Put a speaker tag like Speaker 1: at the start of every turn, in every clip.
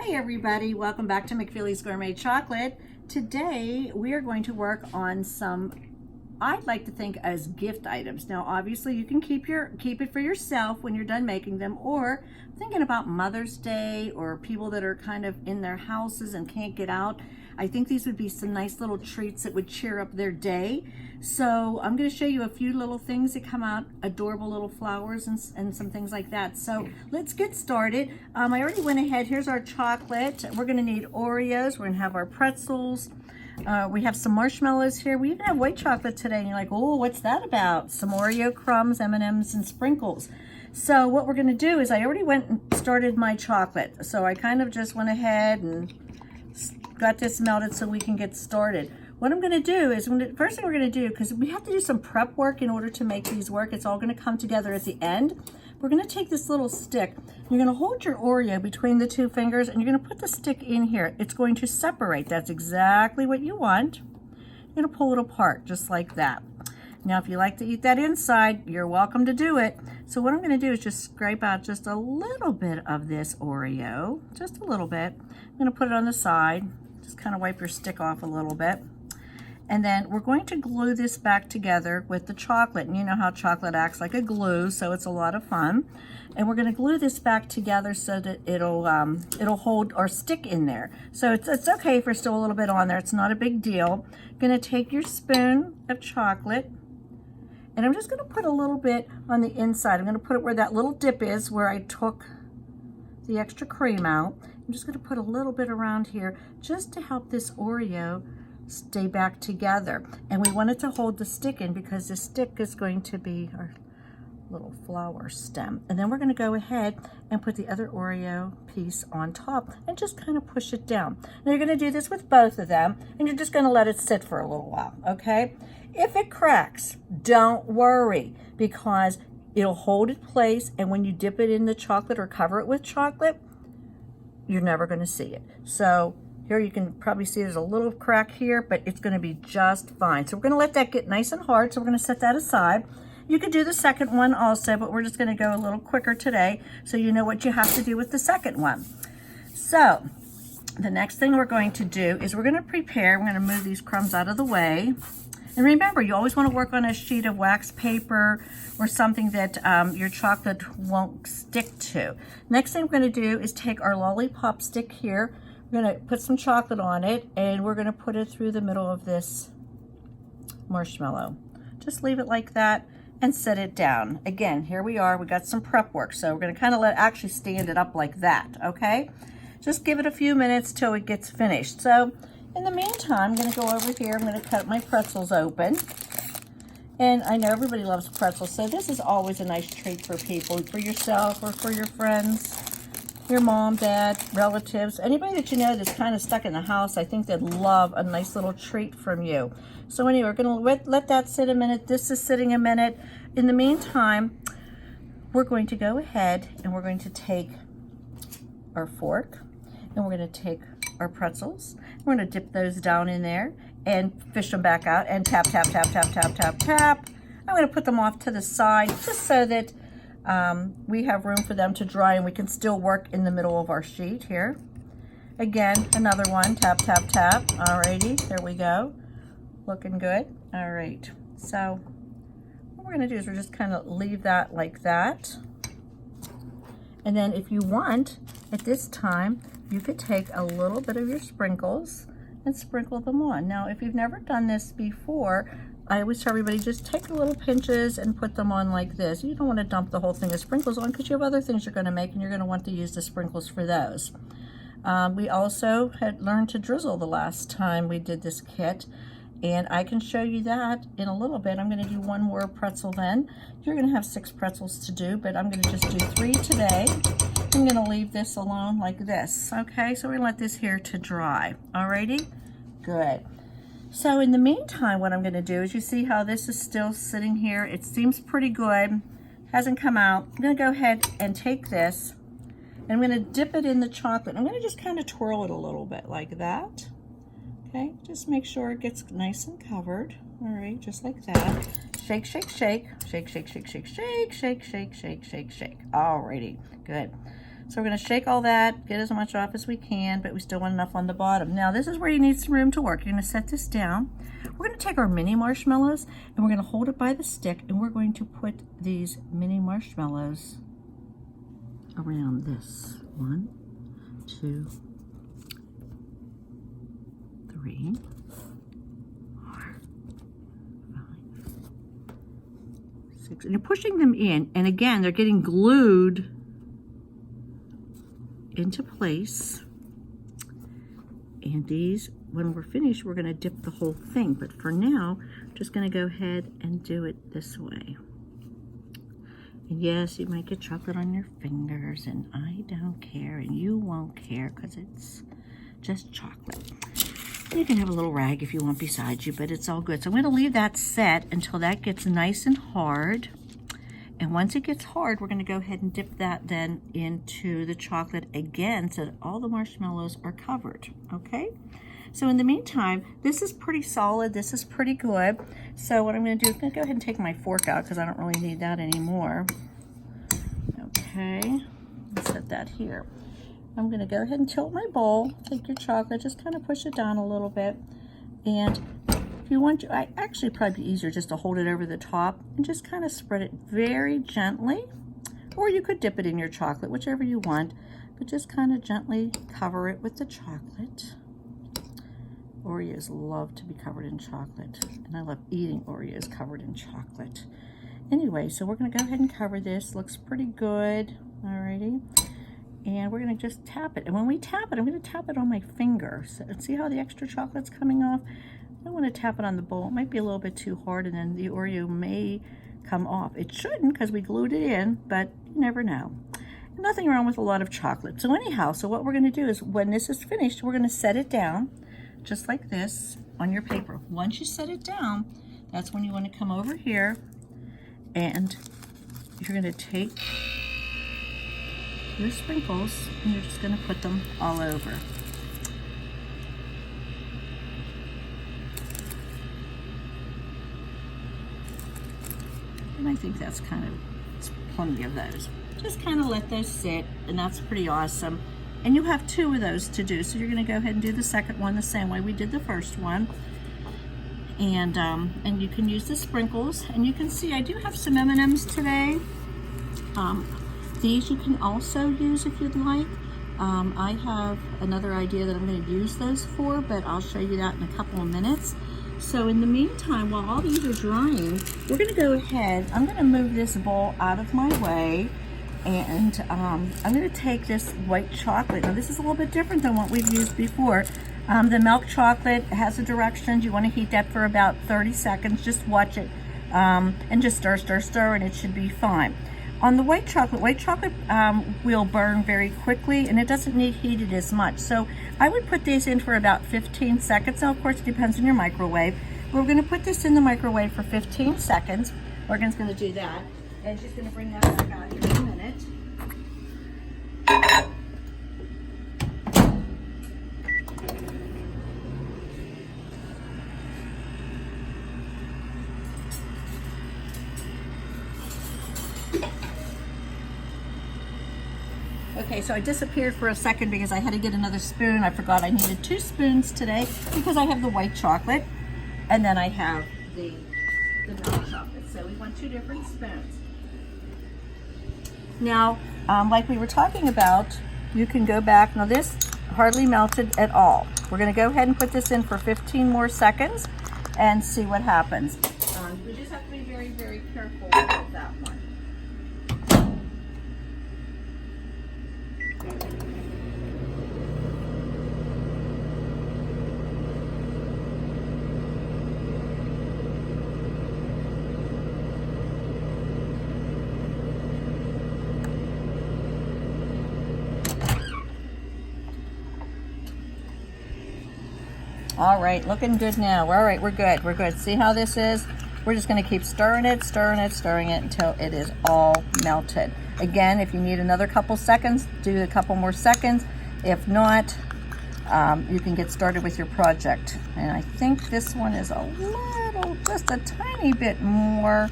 Speaker 1: Hey everybody, welcome back to McFeely's Gourmet Chocolate. Today we are going to work on some, I'd like to think as gift items. Now obviously you can keep it for yourself when you're done making them, or thinking about Mother's Day or people that are kind of in their houses and can't get out. I think these would be some nice little treats that would cheer up their day. So I'm going to show you a few little things that come out, adorable little flowers and some things like that. So let's get started. I already went ahead. Here's our chocolate. We're going to need Oreos. We're going to have our pretzels. We have some marshmallows here. We even have white chocolate today. And you're like, oh, what's that about? Some Oreo crumbs, M&Ms, and sprinkles. So what we're going to do is I already went and started my chocolate. So I kind of just went ahead and got this melted so we can get started. What I'm going to do is, first thing we're going to do, because we have to do some prep work in order to make these work, it's all going to come together at the end. We're going to take this little stick, you're going to hold your Oreo between the two fingers, and you're going to put the stick in here. It's going to separate. That's exactly what you want. You're going to pull it apart, just like that. Now, if you like to eat that inside, you're welcome to do it. So what I'm going to do is just scrape out just a little bit of this Oreo, just a little bit. I'm going to put it on the side. Just kind of wipe your stick off a little bit. And then we're going to glue this back together with the chocolate. And you know how chocolate acts like a glue, so it's a lot of fun. And we're going to glue this back together so that it'll hold or stick in there. So it's okay if there's still a little bit on there. It's not a big deal. Going to take your spoon of chocolate, and I'm just going to put a little bit on the inside. I'm going to put it where that little dip is, where I took the extra cream out. I'm just going to put a little bit around here just to help this Oreo stay back together. And we want it to hold the stick in because the stick is going to be our little flower stem. And then we're going to go ahead and put the other Oreo piece on top and just kind of push it down. Now you're going to do this with both of them, and you're just going to let it sit for a little while, okay? If it cracks, don't worry, because it'll hold in place, and when you dip it in the chocolate or cover it with chocolate, you're never going to see it. So here you can probably see there's a little crack here, but it's going to be just fine. So we're going to let that get nice and hard, so we're going to set that aside. You could do the second one also, but we're just going to go a little quicker today so you know what you have to do with the second one. So the next thing we're going to do is we're going to prepare, we're going to move these crumbs out of the way. And remember, you always want to work on a sheet of wax paper or something that your chocolate won't stick to. Next thing we're going to do is take our lollipop stick here. We're going to put some chocolate on it, and we're going to put it through the middle of this marshmallow. Just leave it like that and set it down. Again, here we are. We got some prep work, so we're going to kind of actually stand it up like that, okay? Just give it a few minutes till it gets finished. So in the meantime, I'm going to go over here. I'm going to cut my pretzels open. And I know everybody loves pretzels, so this is always a nice treat for people, for yourself or for your friends, your mom, dad, relatives, anybody that you know that's kind of stuck in the house. I think they'd love a nice little treat from you. So anyway, we're going to let that sit a minute. This is sitting a minute. In the meantime, we're going to go ahead and we're going to take our fork, and we're going to take our pretzels. We're going to dip those down in there and fish them back out and tap, tap, tap, tap, tap, tap, tap. I'm going to put them off to the side just so that we have room for them to dry and we can still work in the middle of our sheet here. Again, another one, tap, tap, tap. Alrighty, there we go. Looking good. All right, so what we're going to do is we're just kind of leave that like that. And then if you want, at this time, you could take a little bit of your sprinkles and sprinkle them on. Now, if you've never done this before, I always tell everybody just take a little pinches and put them on like this. You don't want to dump the whole thing of sprinkles on because you have other things you're going to make and you're going to want to use the sprinkles for those. We also had learned to drizzle the last time we did this kit, and I can show you that in a little bit. I'm going to do one more pretzel then. You're going to have 6 pretzels to do, but I'm going to just do 3 today. I'm going to leave this alone like this. Okay, so we're going to let this here to dry. Alrighty? Good. So in the meantime, what I'm going to do is, you see how this is still sitting here? It seems pretty good. Hasn't come out. I'm going to go ahead and take this, and I'm going to dip it in the chocolate. I'm going to just kind of twirl it a little bit like that. Okay, just make sure it gets nice and covered. All right, just like that. Shake, shake, shake. Shake, shake, shake, shake, shake, shake, shake, shake, shake, shake. Alrighty, good. So we're going to shake all that, get as much off as we can, but we still want enough on the bottom. Now this is where you need some room to work. You're going to set this down. We're going to take our mini marshmallows and we're going to hold it by the stick, and we're going to put these mini marshmallows around this. 1, 2, 3, 4, 5, 6. And you're pushing them in, and again, they're getting glued into place. And these, when we're finished, we're going to dip the whole thing. But for now, I'm just going to go ahead and do it this way. And yes, you might get chocolate on your fingers, and I don't care, and you won't care because it's just chocolate. You can have a little rag if you want beside you, but it's all good. So I'm going to leave that set until that gets nice and hard. And once it gets hard, we're going to go ahead and dip that then into the chocolate again so that all the marshmallows are covered, okay? So in the meantime, this is pretty solid. This is pretty good. So what I'm going to do is I'm going to go ahead and take my fork out because I don't really need that anymore. Okay, let's set that here. I'm going to go ahead and tilt my bowl. Take your chocolate, just kind of push it down a little bit. And if you want to, actually probably be easier just to hold it over the top and just kind of spread it very gently. Or you could dip it in your chocolate, whichever you want. But just kind of gently cover it with the chocolate. Oreos love to be covered in chocolate, and I love eating Oreos covered in chocolate. Anyway, so we're going to go ahead and cover this. Looks pretty good. Alrighty. And we're going to just tap it. And when we tap it, I'm going to tap it on my finger. So, see how the extra chocolate's coming off? I don't want to tap it on the bowl. It might be a little bit too hard, and then the Oreo may come off. It shouldn't because we glued it in, but you never know. Nothing wrong with a lot of chocolate. So anyhow, so what we're going to do is when this is finished, we're going to set it down just like this on your paper. Once you set it down, that's when you want to come over here and you're going to take your sprinkles and you're just going to put them all over. And I think that's kind of, it's plenty of those. Just kind of let those sit, and that's pretty awesome. And you have 2 of those to do, so you're going to go ahead and do the second one the same way we did the first one. And you can use the sprinkles, and you can see I do have some M&Ms today. These you can also use if you'd like. I have another idea that I'm going to use those for, but I'll show you that in a couple of minutes. So in the meantime, while all these are drying, we're going to go ahead, I'm going to move this bowl out of my way. And I'm going to take this white chocolate. Now this is a little bit different than what we've used before. The milk chocolate has the directions. You want to heat that for about 30 seconds. Just watch it and just stir, stir, stir, and it should be fine. On the white chocolate will burn very quickly, and it doesn't need heated as much. So I would put these in for about 15 seconds. Now, of course, it depends on your microwave. We're going to put this in the microwave for 15 seconds. Morgan's going to do that. And she's going to bring that back out here in a minute. Okay, so I disappeared for a second because I had to get another spoon. I forgot I needed 2 spoons today because I have the white chocolate and then I have the milk chocolate. So we want 2 different spoons. Now, like we were talking about, you can go back. Now this hardly melted at all. We're going to go ahead and put this in for 15 more seconds and see what happens. We just have to be very, very careful with that one. All right, looking good now. All right, we're good. We're good. See how this is? We're just going to keep stirring it, stirring it, stirring it until it is all melted. Again, if you need another couple seconds, do a couple more seconds. If not, you can get started with your project. And I think this one is a little, just a tiny bit more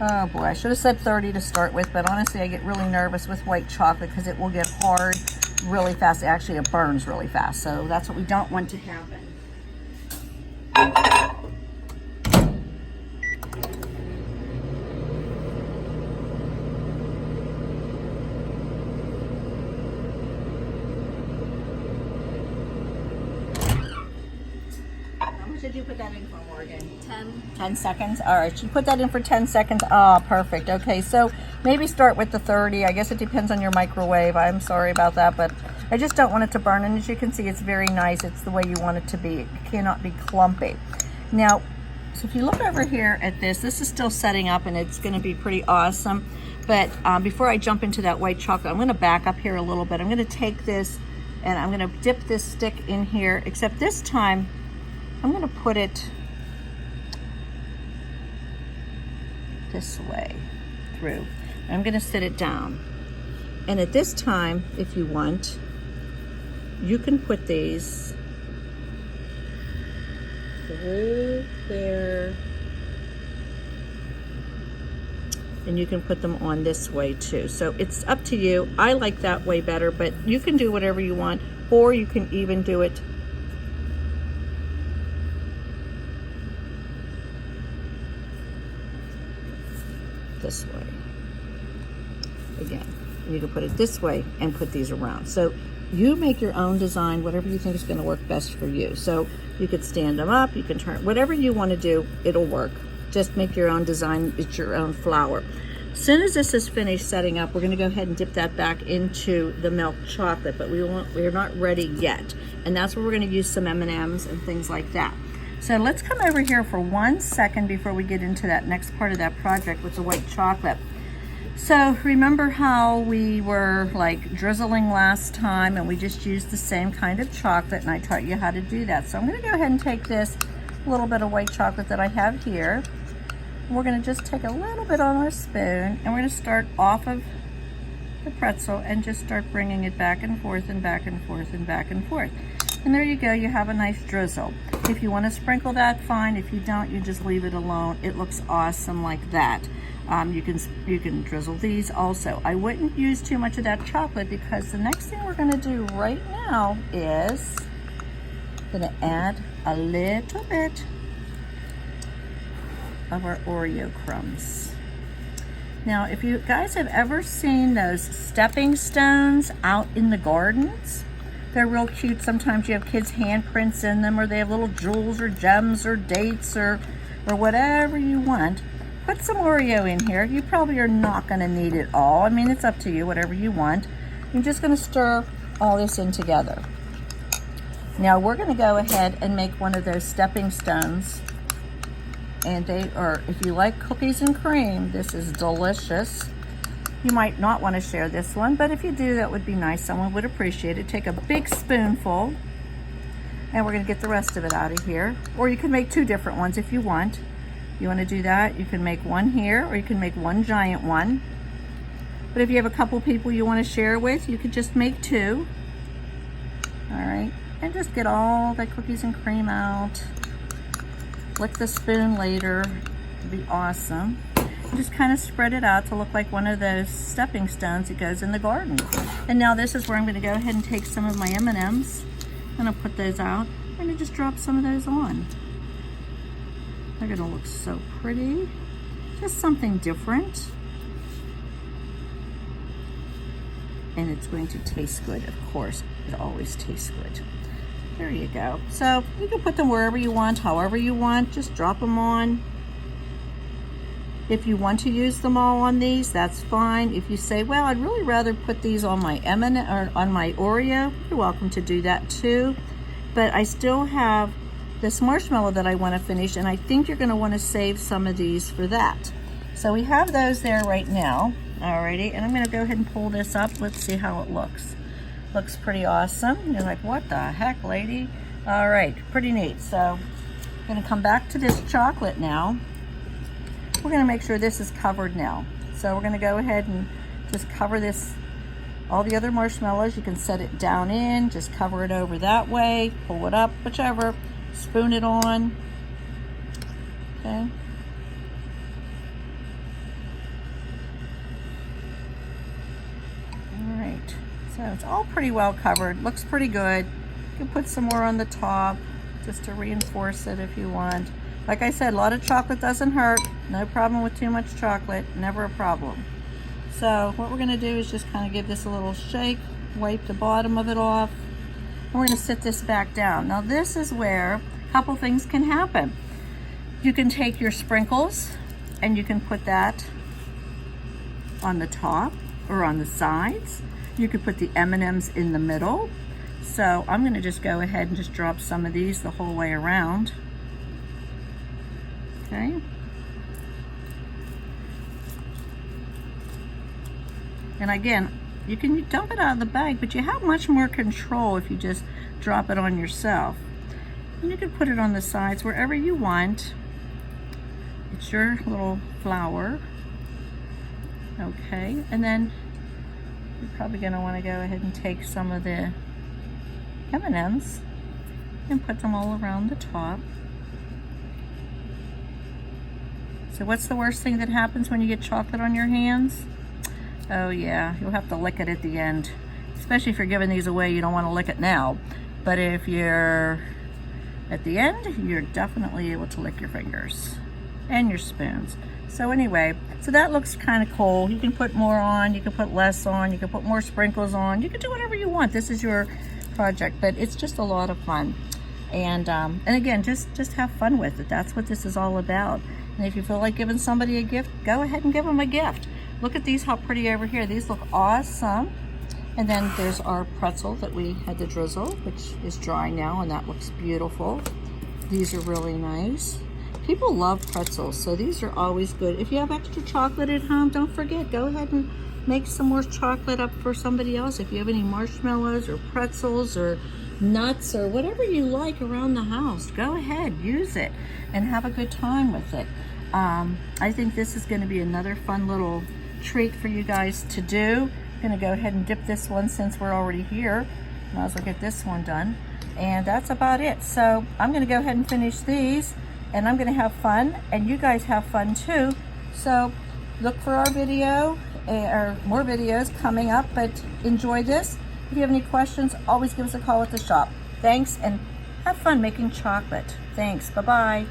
Speaker 1: Oh boy, I should have said 30 to start with, but honestly I get really nervous with white chocolate because it will get hard really fast. Actually, it burns really fast, so that's what we don't want to happen. Did you put that in for, Morgan? 10 seconds. All right, you put that in for 10 seconds. Ah, perfect. Okay, so maybe start with the 30. I guess it depends on your microwave. I'm sorry about that, but I just don't want it to burn. And as you can see, it's very nice. It's the way you want it to be. It cannot be clumpy. Now, so if you look over here at this is still setting up, and it's going to be pretty awesome. But before I jump into that white chocolate, I'm going to back up here a little bit. I'm going to take this and I'm going to dip this stick in here, except this time I'm going to put it this way through. I'm going to sit it down. And at this time, if you want, you can put these through there. And you can put them on this way too. So it's up to you. I like that way better, but you can do whatever you want, or you can even do it this way again. And you can put it this way and put these around. So you make your own design, whatever you think is going to work best for you. So you could stand them up, you can turn, whatever you want to do, it'll work. Just make your own design, it's your own flour. As soon as this is finished setting up, we're going to go ahead and dip that back into the milk chocolate, but we're not ready yet. And that's where we're going to use some M&Ms and things like that. So let's come over here for 1 second before we get into that next part of that project with the white chocolate. So remember how we were like drizzling last time, and we just used the same kind of chocolate, and I taught you how to do that. So I'm going to go ahead and take this little bit of white chocolate that I have here. We're going to just take a little bit on our spoon, and we're going to start off of the pretzel and just start bringing it back and forth and back and forth and back and forth. And there you go, you have a nice drizzle. If you want to sprinkle that, fine. If you don't, you just leave it alone. It looks awesome like that. You can drizzle these also. I wouldn't use too much of that chocolate, because the next thing we're going to do right now is going to add a little bit of our Oreo crumbs. Now, if you guys have ever seen those stepping stones out in the gardens, they're real cute. Sometimes you have kids' handprints in them, or they have little jewels or gems or dates or whatever you want. Put some Oreo in here. You probably are not going to need it all. I mean, it's up to you, whatever you want. You're just going to stir all this in together. Now we're going to go ahead and make one of those stepping stones. And they are, if you like cookies and cream, this is delicious. You might not want to share this one, but if you do, that would be nice. Someone would appreciate it. Take a big spoonful, and we're going to get the rest of it out of here. Or you can make two different ones if you want. You want to do that, you can make one here, or you can make one giant one. But if you have a couple people you want to share with, you could just make two. All right, and just get all the cookies and cream out. Flick the spoon later. It'd be awesome. And just kind of spread it out to look like one of those stepping stones that goes in the garden. And now this is where I'm going to go ahead and take some of my M&Ms. I'm going to put those out. I'm going to just drop some of those on. They're going to look so pretty. Just something different. And it's going to taste good, of course. It always tastes good. There you go. So you can put them wherever you want, however you want. Just drop them on. If you want to use them all on these, that's fine. If you say, well, I'd really rather put these on my or on my Oreo, you're welcome to do that too. But I still have this marshmallow that I want to finish, and I think you're going to want to save some of these for that. So we have those there right now. Alrighty, and I'm going to go ahead and pull this up. Let's see how it looks. Looks pretty awesome. You're like, what the heck, lady? All right, pretty neat. So I'm going to come back to this chocolate now. We're going to make sure this is covered now. So we're going to go ahead and just cover this, all the other marshmallows. You can set it down in, just cover it over that way, pull it up, whichever, spoon it on. Okay. it's all pretty well covered. Looks pretty good. You can put some more on the top just to reinforce it if you want. Like I said, a lot of chocolate doesn't hurt. No problem with too much chocolate, never a problem. So what we're gonna do is just kind of give this a little shake, wipe the bottom of it off. And we're gonna sit this back down. Now this is where a couple things can happen. You can take your sprinkles and you can put that on the top or on the sides. You could put the M&Ms in the middle. So I'm gonna just go ahead and just drop some of these the whole way around. Okay. And again, you can dump it out of the bag, but you have much more control if you just drop it on yourself. And you can put it on the sides wherever you want. It's your little flower. Okay, and then you're probably gonna wanna go ahead and take some of the M&Ms and put them all around the top. So what's the worst thing that happens when you get chocolate on your hands? Oh yeah, you'll have to lick it at the end. Especially if you're giving these away, you don't want to lick it now. But if you're at the end, you're definitely able to lick your fingers and your spoons. So anyway, so that looks kind of cool. You can put more on, you can put less on, you can put more sprinkles on. You can do whatever you want. This is your project, but it's just a lot of fun. And again, just have fun with it. That's what this is all about. And if you feel like giving somebody a gift, go ahead and give them a gift. Look at these, how pretty over here. These look awesome. And then there's our pretzel that we had to drizzle, which is dry now, and that looks beautiful. These are really nice. People love pretzels, so these are always good. If you have extra chocolate at home, don't forget, go ahead and make some more chocolate up for somebody else. If you have any marshmallows or pretzels or nuts or whatever you like around the house, go ahead, use it and have a good time with it. I think this is going to be another fun little treat for you guys to do. I'm going to go ahead and dip this one since we're already here. Might as well get this one done. And that's about it. So I'm going to go ahead and finish these, and I'm going to have fun, and you guys have fun too. So look for our video, or more videos coming up, but enjoy this. If you have any questions, always give us a call at the shop. Thanks, and have fun making chocolate. Thanks. Bye-bye.